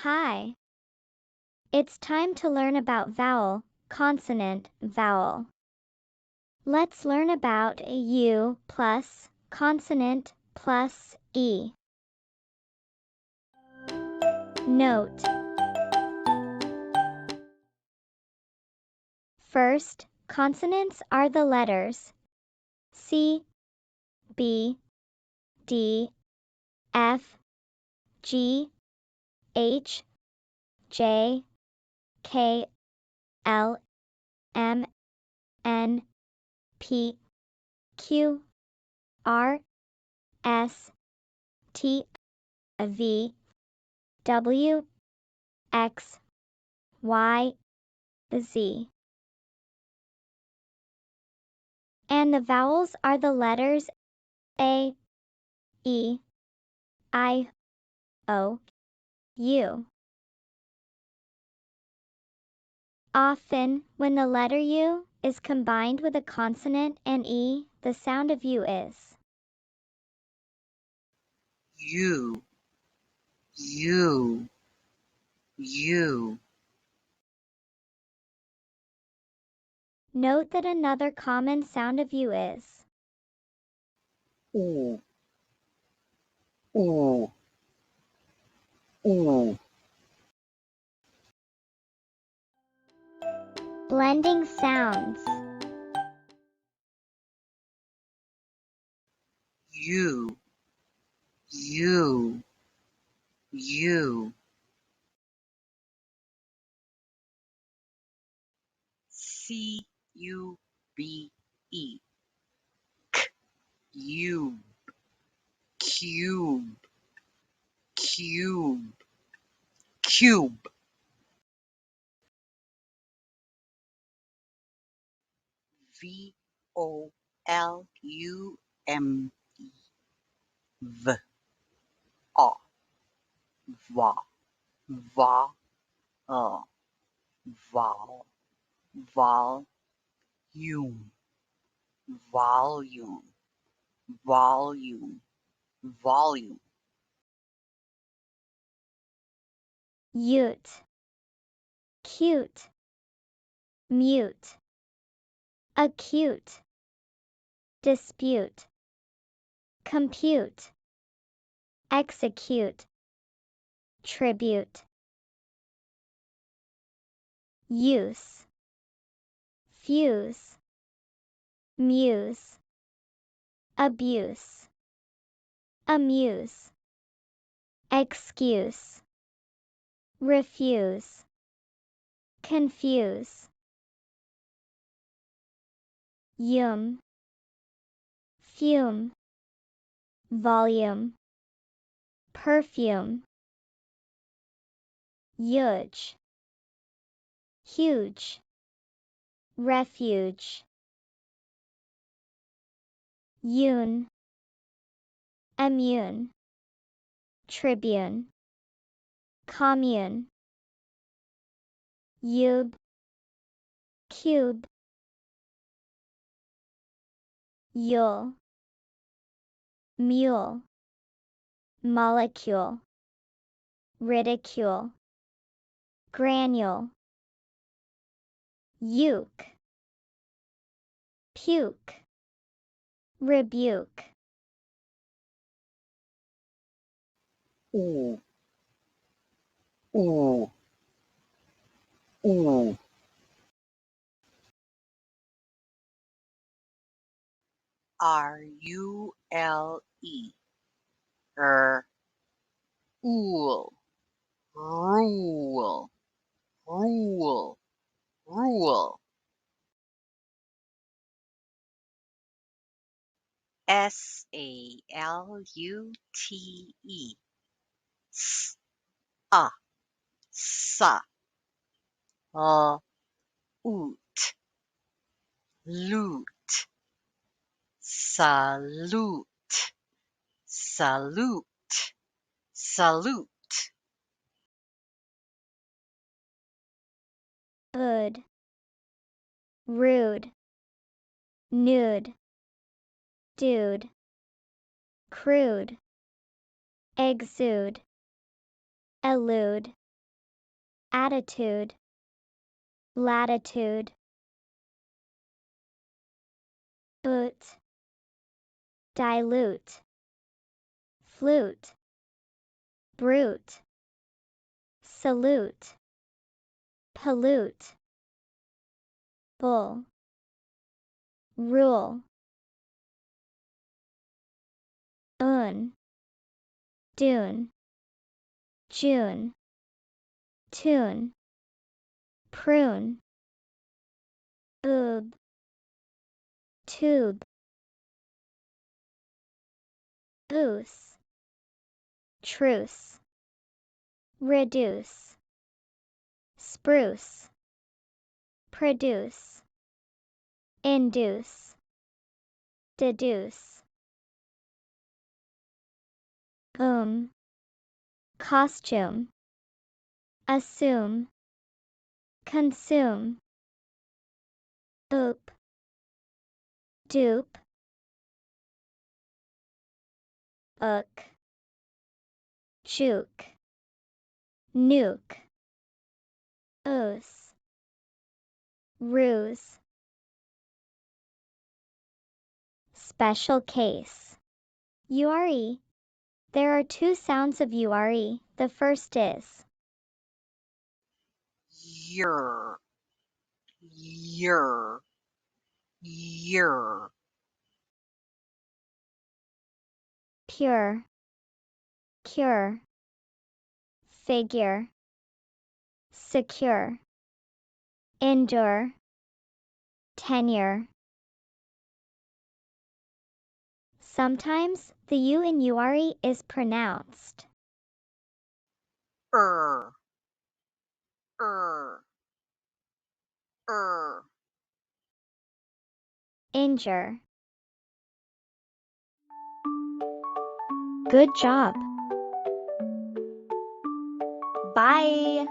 Hi. It's time to learn about vowel, consonant, vowel. Let's learn about a U plus consonant plus E. Note. First, consonants are the letters C, B, D, F, G, H, J, K, L, M, N, P, Q, R, S, T, V, W, X, Y, Z. And the vowels are the letters A, E, I, O, U. Often, when the letter U is combined with a consonant and E, the sound of U is U, U, U. Note that another common sound of U is U, U, U. blending sounds. U, U, U. C, U, B, E. Cube, cube, cube, cube. V, O, L, U, M, E. V, A, va, va, val, volume, volume, volume, volume. Ute, cute, mute, acute, dispute, compute, execute, tribute. Use, fuse, muse, abuse, amuse, excuse, refuse, confuse. Fume, fume, volume, perfume. Huge, huge, refuge. Une, immune, tribune, commune. Ube, cube. Yule, mule, molecule, ridicule, granule. Uke, puke, rebuke. U, U, U. R-U-L-E. Rule, rule, rule, rule. S-A-L-U-T-E. S-A, sa. Oot, loot, salute, salute, salute. Ood, rude, nude, dude, crude, exude, elude. attitude, latitude. Boot, dilute, flute, brute, salute, pollute, bull, rule, dune, June, tune, prune, boob, tube, goose, truce, reduce, spruce, produce, induce, deduce, costume, assume, consume, oop, dupe, ook, juke, nuke, oos, ruse. Special case. URE. There are two sounds of URE. The first is Yer. Yer. Yer. pure, cure, figure, secure, endure, tenure. Sometimes the U in URE is pronounced Er. Er. Er. injure. Good job. Bye.